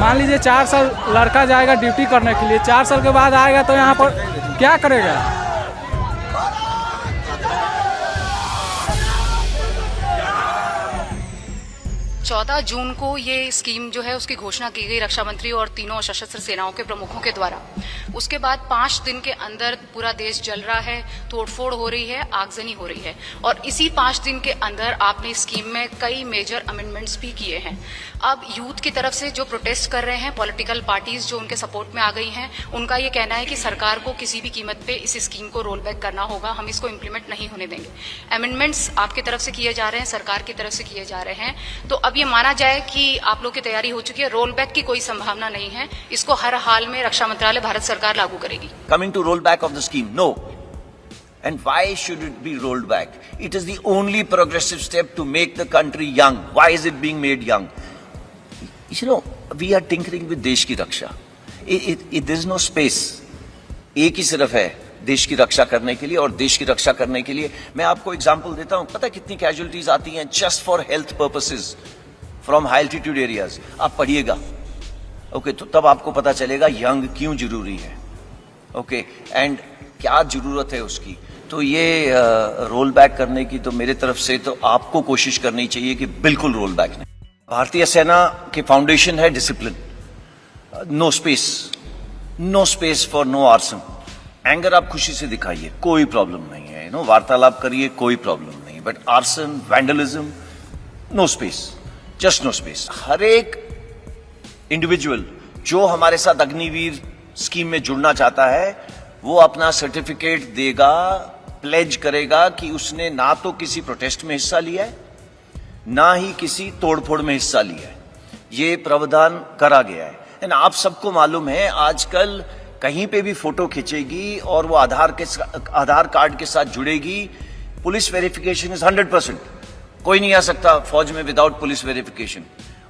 मान लीजिए 4 साल लड़का जाएगा ड्यूटी करने के लिए, 4 साल के बाद आएगा तो यहाँ पर क्या करेगा? 14 जून को ये स्कीम जो है उसकी घोषणा की गई रक्षा मंत्री और तीनों सशस्त्र सेनाओं के प्रमुखों के द्वारा। उसके बाद 5 दिन के अंदर पूरा देश जल रहा है, तोड़फोड़ हो रही है, आगजनी हो रही है, और इसी 5 दिन के अंदर आपने स्कीम में कई मेजर अमेंडमेंट्स भी किए हैं। अब यूथ की तरफ से जो प्रोटेस्ट कर रहे हैं, पॉलिटिकल पार्टीज जो उनके सपोर्ट में आ गई हैं, उनका ये कहना है कि सरकार को किसी भी कीमत पे इस स्कीम को रोल बैक करना होगा, हम इसको इम्प्लीमेंट नहीं होने देंगे। अमेंडमेंट्स आपकी तरफ से किए जा रहे हैं, सरकार की तरफ से किए जा रहे हैं, तो अब ये माना जाए कि आप लोग की तैयारी हो चुकी है, रोल बैक की कोई संभावना नहीं है, इसको हर हाल में रक्षा मंत्रालय भारत सरकार लागू करेगी। Coming to rollback of the scheme, no. And why should it be rolled back? It is the only progressive step to make the country young. Why is it being made young? You know, we are tinkering with देश की रक्षा. There is no space. एक ही सिर्फ है देश की रक्षा करने के लिए, और देश की रक्षा करने के लिए मैं आपको एग्जांपल देता हूं। पता कितनी कैजुअलिटीज आती हैं just for health purposes from high altitude areas? आप पढ़िएगा, ओके, तो तब आपको पता चलेगा यंग क्यों जरूरी है, ओके, एंड क्या जरूरत है उसकी। तो ये रोल बैक करने की तो मेरे तरफ से तो आपको कोशिश करनी चाहिए कि बिल्कुल रोल बैक नहीं। भारतीय सेना के फाउंडेशन है discipline, no space, no space for no arson. Anger आप खुशी से दिखाइए, कोई प्रॉब्लम नहीं है, वार्तालाप करिए, कोई प्रॉब्लम नहीं, but arson, vandalism, no space, just no space. हर एक इंडिविजुअल जो हमारे साथ अग्निवीर स्कीम में जुड़ना चाहता है वो अपना सर्टिफिकेट देगा, प्लेज करेगा कि उसने ना तो किसी प्रोटेस्ट में हिस्सा लिया है, ना ही किसी तोड़फोड़ में हिस्सा लिया है। ये प्रावधान करा गया है। एंड आप सबको मालूम है आजकल कहीं पे भी फोटो खींचेगी और वो आधार कार्ड के साथ जुड़ेगी, पुलिस वेरिफिकेशन इज 100%। कोई नहीं आ सकता फौज में विदाउट पुलिस वेरिफिकेशन।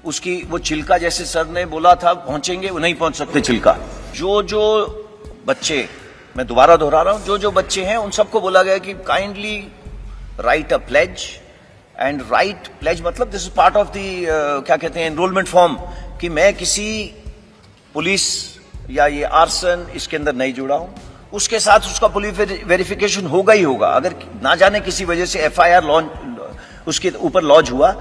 उसकी वो चिल्का, जैसे सर ने बोला था पहुंचेंगे, वो नहीं पहुंच सकते चिल्का। जो बच्चे, मैं दोबारा दोहरा रहा हूं, जो बच्चे हैं उन सबको बोला गया कि kindly write a pledge, and write pledge मतलब this is part of the क्या कहते हैं एनरोलमेंट फॉर्म, कि मैं किसी पुलिस या ये आर्सन इसके अंदर नहीं जुड़ा हूं। उसके साथ उसका पुलिस वेरिफिकेशन होगा ही होगा। अगर ना जाने किसी वजह से FIR उसके ऊपर लॉन्च हुआ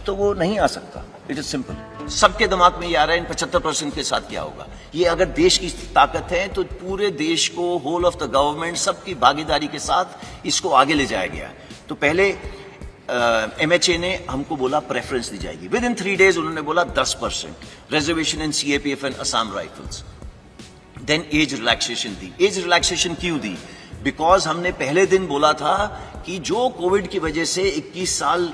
तो वो नहीं आ सकता। It is simple. सबके दिमाग में ये आ रहा है इन 75% के साथ क्या होगा। ये अगर देश की ताकत है तो पूरे देश को, होल ऑफ द गवर्नमेंट, सबकी भागीदारी के साथ इसको आगे ले जाया गया। तो पहले MHA ने हमको बोला प्रेफरेंस दी जाएगी, विद इन 3 days उन्होंने बोला 10% reservation in CAPF and Assam rifles. Then age relaxation दी। एज रिलैक्सेशन क्यों दी? बिकॉज हमने पहले दिन बोला था कि जो कोविड की वजह से 21 साल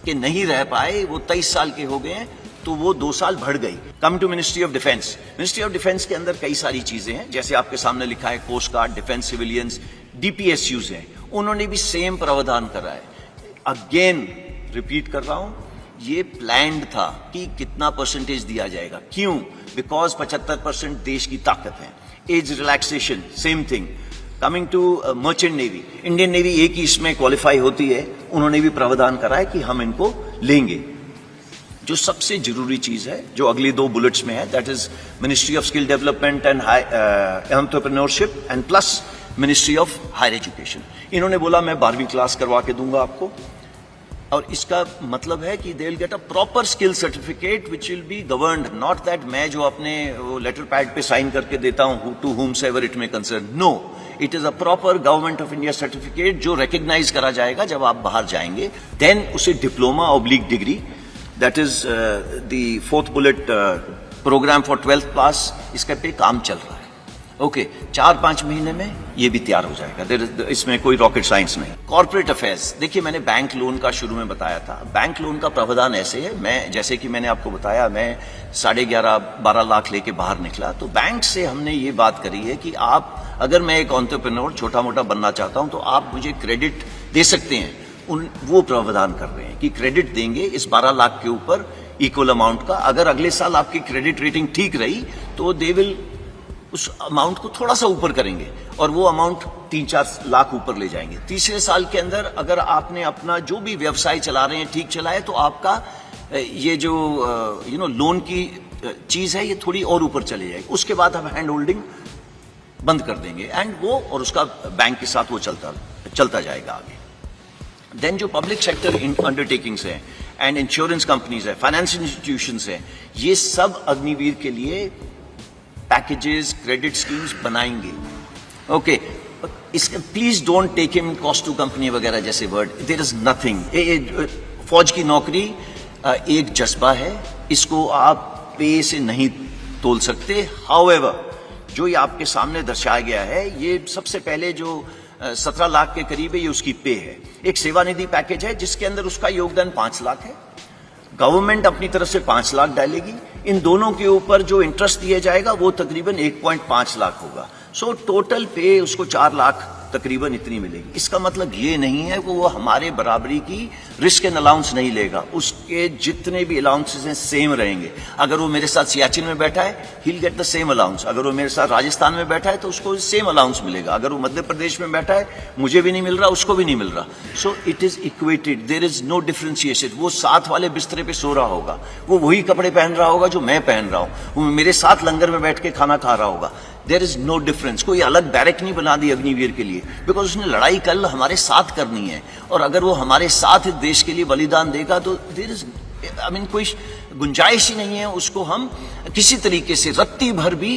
के नहीं रह पाए वो 23 साल के हो गए, तो वो 2 साल बढ़ गई। Come to ministry of defence. Ministry of defence के अंदर कई सारी चीजें हैं, जैसे आपके सामने लिखा है coast guard, defence civilians, DPSUs हैं, उन्होंने भी सेम प्रावधान करा है। अगेन रिपीट कर रहा हूं, ये प्लान्ड था कि कितना परसेंटेज दिया जाएगा। क्यों? बिकॉज 75% देश की ताकत है। Age relaxation same thing. Coming to merchant navy, Indian navy एक ही इसमें क्वालिफाई होती है, उन्होंने भी प्रावधान करा है कि हम इनको लेंगे। जो सबसे जरूरी चीज है जो अगली 2 बुलेट्स में है, that is ministry of skill development and entrepreneurship and plus ministry of higher education. इन्होंने बोला मैं 12वीं क्लास करवा के दूंगा आपको, और इसका मतलब है कि they will get a proper skill certificate which will be governed, not that मैं जो अपने लेटर पैड पे साइन करके देता हूं to whomsoever ever it may concern. No, it is a proper government of India certificate जो recognise करा जाएगा जब आप बाहर जाएंगे। देन उसे diploma oblique degree, that is the 4th bullet programme for 12th pass, इसके पे काम चल रहा है। ओके, 4-5 महीने में ये भी तैयार हो जाएगा। इसमें कोई रॉकेट साइंस नहीं। कॉर्पोरेट अफेयर्स, देखिए मैंने बैंक लोन का शुरू में बताया था। बैंक लोन का प्रावधान ऐसे है, मैं जैसे कि मैंने आपको बताया, मैं 11.5-12 लाख लेके बाहर निकला, तो बैंक से हमने ये बात करी है कि आप, अगर मैं एक एंटरप्रेन्योर छोटा मोटा बनना चाहता हूं तो आप मुझे क्रेडिट दे सकते हैं। वो प्रावधान कर रहे हैं कि क्रेडिट देंगे इस 12 लाख के ऊपर इक्वल अमाउंट का। अगर अगले साल आपकी क्रेडिट रेटिंग ठीक रही तो दे विल उस अमाउंट को थोड़ा सा ऊपर करेंगे और वो अमाउंट 3-4 लाख ऊपर ले जाएंगे। तीसरे साल के अंदर अगर आपने अपना जो भी व्यवसाय चला रहे हैं ठीक चलाए तो आपका ये जो लोन की चीज है ये थोड़ी और ऊपर चली जाएगी, उसके बाद हम हैंड होल्डिंग बंद कर देंगे एंड वो और उसका बैंक के साथ वो चलता जाएगा आगे। देन जो पब्लिक सेक्टर अंडरटेकिंग्स हैं एंड इंश्योरेंस कंपनीज है, फाइनेंशियल इंस्टीट्यूशंस हैं, ये सब अग्निवीर के लिए पैकेजेस, क्रेडिट स्कीम्स बनाएंगे। ओके, इसके please don't take him cost to company वगैरह जैसे वर्ड, देयर इज नथिंग। फौज की नौकरी एक जज्बा है, इसको आप पे से नहीं तोल सकते। हाउएवर, जो ये आपके सामने दर्शाया गया है, ये सबसे पहले जो 17 लाख के करीब है, ये उसकी पे है। एक सेवानिधि पैकेज है जिसके अंदर उसका योगदान 5 लाख है, गवर्नमेंट अपनी तरफ से 5 लाख डालेगी, इन दोनों के ऊपर जो इंटरेस्ट दिया जाएगा वो तकरीबन 1.5 लाख होगा। सो टोटल पे उसको 4 लाख तकरीबन इतनी मिलेगी। इसका मतलब ये नहीं है कि वो हमारे बराबरी की रिस्क एंड अलाउंस नहीं लेगा, उसके जितने भी अलाउंसेस हैं सेम रहेंगे। अगर वो मेरे साथ सियाचिन में बैठा है, he will get the same allowance. अगर वो मेरे साथ राजस्थान में बैठा है तो उसको सेम अलाउंस मिलेगा। अगर वो मध्य प्रदेश में बैठा है, मुझे भी नहीं मिल रहा, उसको भी नहीं मिल रहा। So it is equated, there is no differentiation. वो साथ वाले बिस्तरे पे सो रहा होगा, वो वही कपड़े पहन रहा होगा जो मैं पहन रहा हूं, वो मेरे साथ लंगर में बैठ के खाना खा रहा होगा। There is no difference. कोई अलग बैरक नहीं बना दी अग्निवीर के लिए, बिकॉज उसने लड़ाई कल हमारे साथ करनी है, और अगर वो हमारे साथ देश के लिए बलिदान देगा तो देयर इज कोई गुंजाइश ही नहीं है उसको हम किसी तरीके से रत्ती भर भी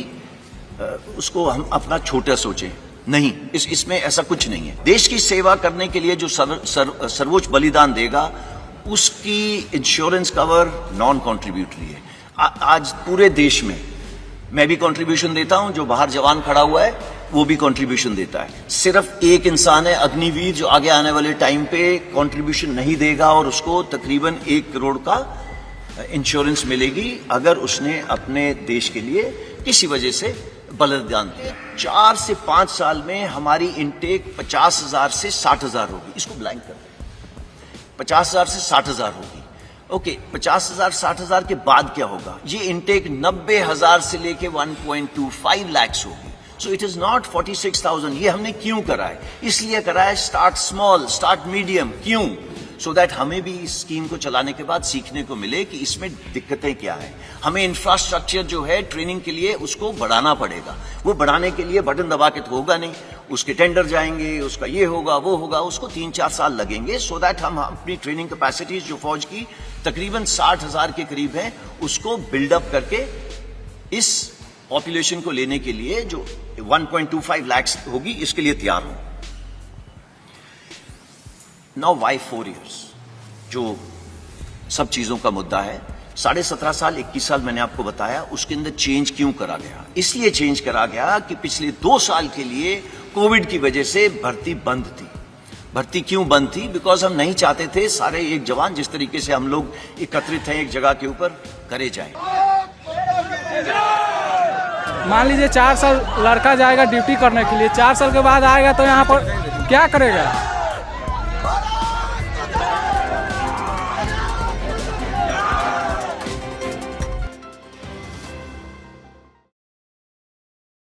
उसको हम अपना छोटा सोचें। नहीं, इसमें ऐसा कुछ नहीं है। देश की सेवा करने के लिए जो सर्वोच्च बलिदान देगा, उसकी इंश्योरेंस कवर नॉन कॉन्ट्रीब्यूटरी है। आज पूरे देश में मैं भी कंट्रीब्यूशन देता हूं, जो बाहर जवान खड़ा हुआ है वो भी कंट्रीब्यूशन देता है। सिर्फ एक इंसान है अग्निवीर जो आगे आने वाले टाइम पे कंट्रीब्यूशन नहीं देगा, और उसको तकरीबन 1 करोड़ का इंश्योरेंस मिलेगी अगर उसने अपने देश के लिए किसी वजह से बलिदान दिया। 4 से 5 साल में हमारी इनटेक 50,000 से 60,000 होगी। इसको ब्लैंक कर दें, 50,000 से 60,000 होगी। ओके, 50,000 60,000 के बाद क्या होगा? ये इनटेक 90,000 से लेके 1.25 लाख होगी। सो इट इज नॉट 46,000। ये हमने क्यों करा है? इसलिए करा है स्टार्ट स्मॉल, स्टार्ट मीडियम। क्यों? सो दैट हमें भी इस स्कीम को चलाने के बाद सीखने को मिले कि इसमें दिक्कतें क्या है। हमें इंफ्रास्ट्रक्चर जो है ट्रेनिंग के लिए उसको बढ़ाना पड़ेगा। वो बढ़ाने के लिए बटन दबा के तो होगा नहीं, उसके टेंडर जाएंगे, उसका ये होगा वो होगा, उसको 3-4 साल लगेंगे। सो दैट हम अपनी ट्रेनिंग कैपेसिटीज जो फौज की तकरीबन 60,000 के करीब है, उसको बिल्डअप करके इस पॉपुलेशन को लेने के लिए जो 1.25 लाख होगी, इसके लिए तैयार हो। नाउ वाई 4 years, जो सब चीजों का मुद्दा है। 17.5 साल 21 साल मैंने आपको बताया, उसके अंदर चेंज क्यों करा गया? इसलिए चेंज करा गया कि पिछले 2 साल के लिए कोविड की वजह से भर्ती बंद थी। भर्ती क्यों बंद थी? बिकॉज हम नहीं चाहते थे सारे एक जवान जिस तरीके से हम लोग एकत्रित हैं एक जगह के ऊपर करे जाए। मान लीजिए 4 साल लड़का जाएगा ड्यूटी करने के लिए, 4 साल के बाद आएगा तो यहाँ पर क्या करेगा?